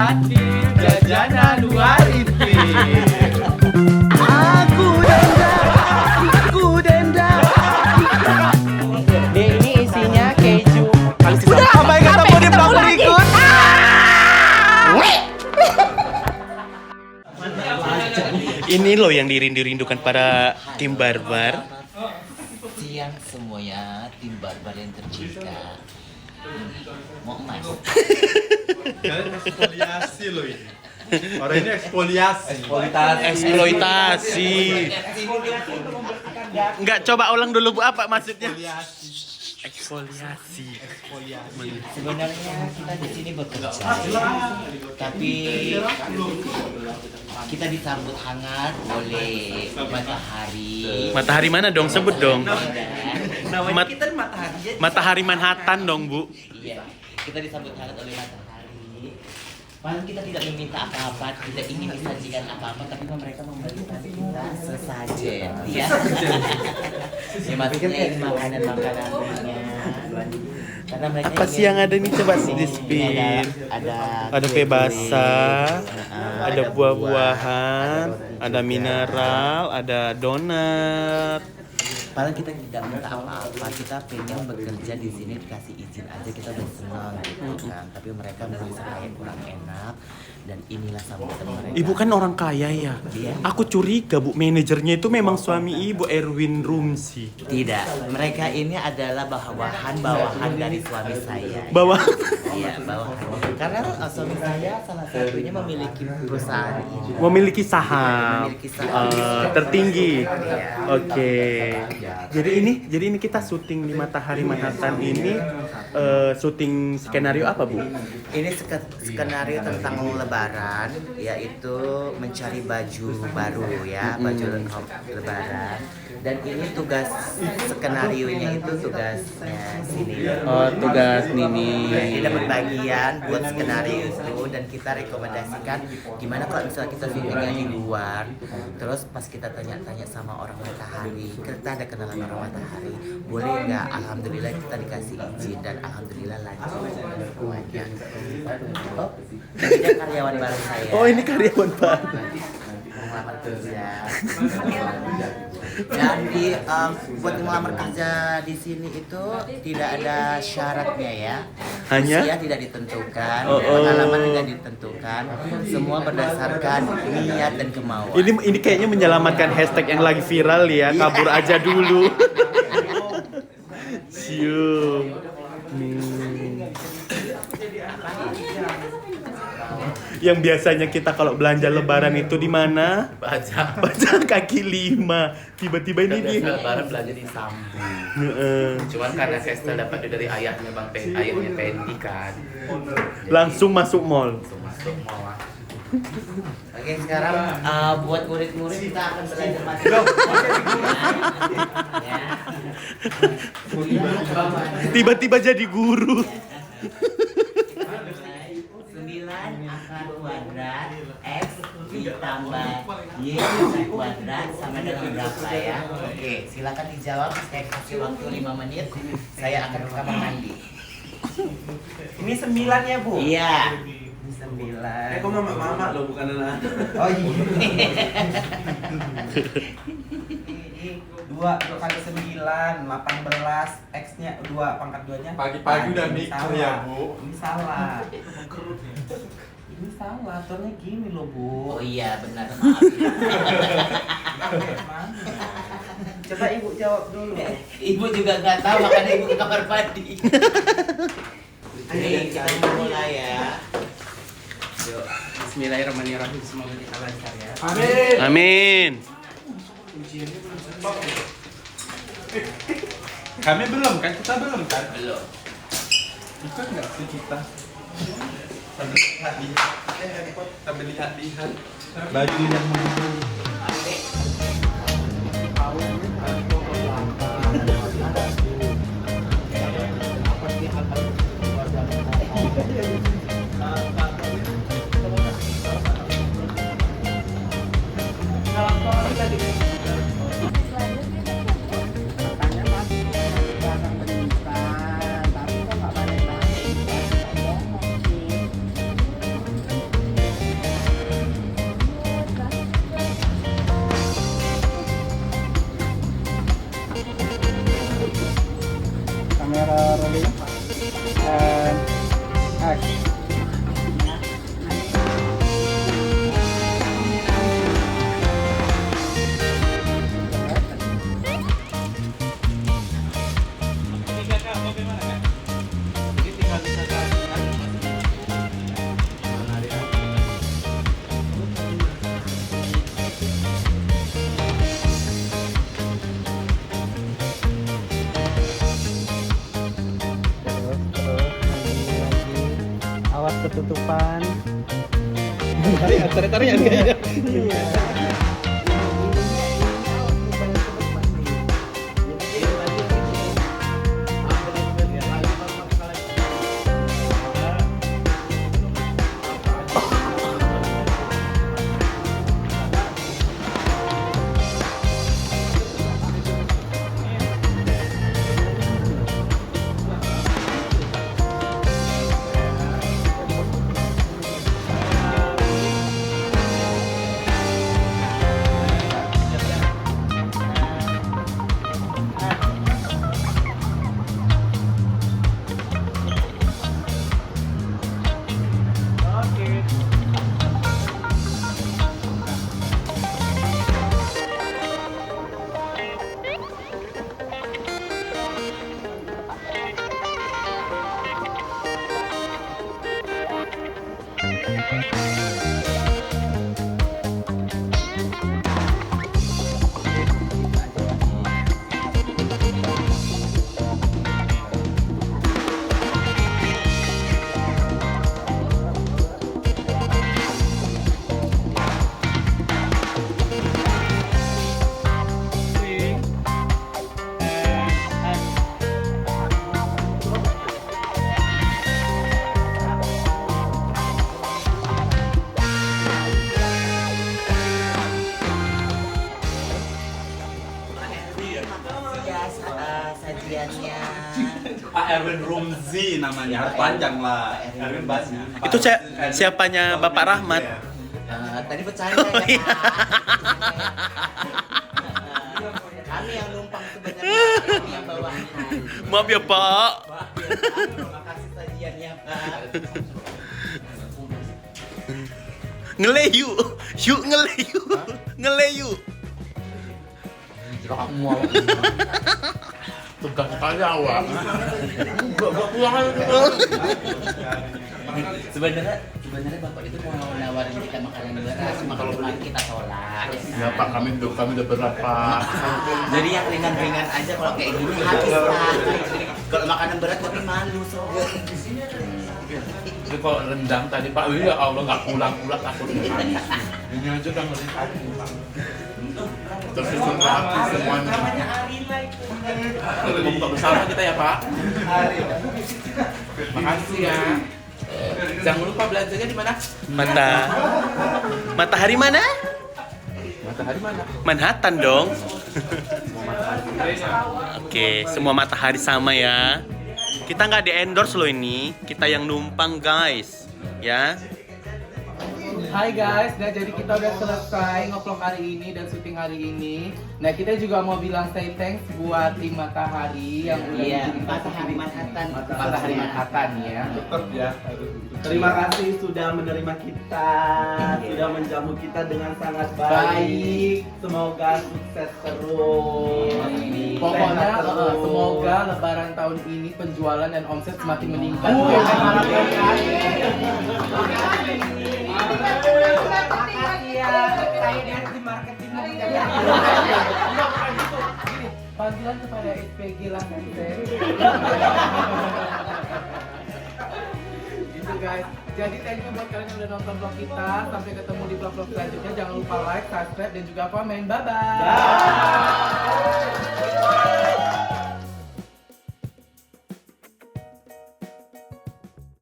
hadir jajanan luar intim. Aku denda. Ini isinya keju. Udah, sampai ketemu di vlog berikut. Ini loh yang dirindu-rindukan para tim barbar. Siang semuanya, tim barbar yang tercinta. Mau emas? Kalian eksfoliasi loh ini. Orang ini eksfoliasi. Eksploitasi. Enggak, coba ulang dulu Bu, apa maksudnya? Eksfoliasi. Sebenarnya kita di sini bekerja, tapi kita disambut hangat oleh matahari. Matahari mana dong? Sebut dong. Namanya kita matahari. Matahari Manhattan dong, Bu. Iya, kita disambut hangat oleh matahari. Padahal kita tidak meminta apa-apa, tidak ingin disajikan apa-apa, tapi mereka memberikan kita sesajen, ya. Ya maksudnya ini makanan-makanannya. Karena mereka Apa sih yang ada nih, coba di spin. Ada kue basah, ada buah-buahan, ada mineral, ada donat. Padahal kita tidak minta apa-apa, kita pengen bekerja di sini dikasih izin aja, kita udah senang gitu kan. Tapi mereka merasa kayak kurang enak, dan inilah sambutan mereka. Ibu kan orang kaya ya. Iya. Aku curiga Bu, manajernya itu memang suami Ibu, Erwin Rumsi. Tidak, mereka ini adalah bawahan dari suami saya. Bawah. Iya, bawahan. Karena suami saya salah satunya memiliki perusahaan ini. Memiliki saham. Memiliki saham. Tertinggi. Iya. Oke. Jadi ini kita syuting di Matahari Manhattan ini syuting skenario apa, Bu? Ini skenario tentang lebaran, yaitu mencari baju baru ya, baju lebaran. Dan ini tugas skenarionya itu tugasnya sini. Oh, tugas Nini. Ini dapat bagian buat skenario itu, dan kita rekomendasikan gimana kalau misalnya kita syutingnya di luar, terus pas kita tanya-tanya sama orang Matahari, kita ada kenalan orang Matahari, boleh nggak? Alhamdulillah kita dikasih izin, dan alhamdulillah lancar semuanya. Oh, ini dia karyawan baru saya. Oh, ini karyawan baru. Melamar kerja. Dan buat melamar kerja di sini itu tidak ada syaratnya ya. Hanya? Usia tidak ditentukan, Oh. pengalaman tidak ditentukan, semua berdasarkan niat dan kemauan. Ini kayaknya menyelamatkan hashtag yang lagi viral ya, kabur aja dulu. Sium. Yang biasanya kita kalau belanja lebaran itu di mana? Baca. Baca kaki lima. Tiba-tiba ini dia. Lebaran belanja di Sambu. Cuman karena Kestel dapat dari ayahnya ayahnya Pendi kan. Langsung masuk mall. Masuk mall. Oke, sekarang buat murid-murid kita akan belajar masuk. Ya. Tiba-tiba jadi guru. 9 akar kuadrat X ditambah Y kuadrat sama dengan berapa ya? Oke, silakan dijawab. Saya kasih waktu 5 menit. Saya akan ke kamar mandi. Ini 9 ya, Bu? Iya. 9. Kok mama loh, bukan anak. Oh iya. 2 kali 9, 18, X-nya 2, pangkat 2-nya. Pagi-pagi udah mikir ya, Bu. Ini salah. Ini salah, aturnya gini loh, Bu. Oh iya, benar. Maaf. Coba Ibu jawab dulu. Ibu juga nggak tahu, makanya ibu ke kamar mandi. Oke, kita mulai ya. Yuk, bismillahirrahmanirrahim. Semoga kita lancar ya. Amin. Amin. Kami belum kan? Kita belum kan? Belum. Ikut nggak sih kita? Sambil lihat-lihat baju yang Kamera rolling. And action. Awas ketutupan. Tarik-tarik kayaknya. Sajiannya. Pak Erwin Rumzi namanya, harus panjang lah. Erwin banyak. Itu siapanya Bapak Rahmat? Tadi bercanda ya Pak. Kami yang numpang sebenarnya, kami yang bawahan. Maaf ya Pak. Terima kasih sajiannya Pak. Ngeleyu, yuk ngeleyu, ngeleyu. Kamu tugas sekali awak. Gak pulang aja. Sebenarnya Bapak itu mau nawarin kita makanan beras, makanan kita tolak. Ya Pak, kami udah berapa. Jadi yang ringan-ringan aja, kalau kayak gini habis Pak. Kalau makanan berat tapi malu sob. Jadi kalau rendang tadi Pak, ya Allah nggak pulang-pulang takutnya. Ini aja udah ngeri tadi. Tersusun rapi semuanya. Buka bersama kita ya Pak. Makasih ya. Jangan lupa belajarnya di mana? Matahari mana? Matahari mana? Manhattan dong. Oke, semua matahari sama ya. Kita nggak di endorse loh ini, kita yang numpang guys, ya. Hai guys, nah jadi kita udah selesai ngevlog hari ini dan syuting hari ini. Nah kita juga mau bilang say thanks buat tim Matahari yang udah bikin kita Matahari Manhattan. Matahari Manhattan ya. Tetap ya. Terima kasih sudah menerima kita, sudah menjamu kita dengan sangat baik. Semoga sukses terus. Pokoknya Sehat terus. semoga Lebaran tahun ini penjualan dan omset semakin meningkat. Panggilan kepada SPG lah gitu guys. Jadi thank you buat kalian yang udah nonton vlog kita. Sampai ketemu di vlog-vlog selanjutnya. Jangan lupa like, subscribe dan juga komen. Bye bye.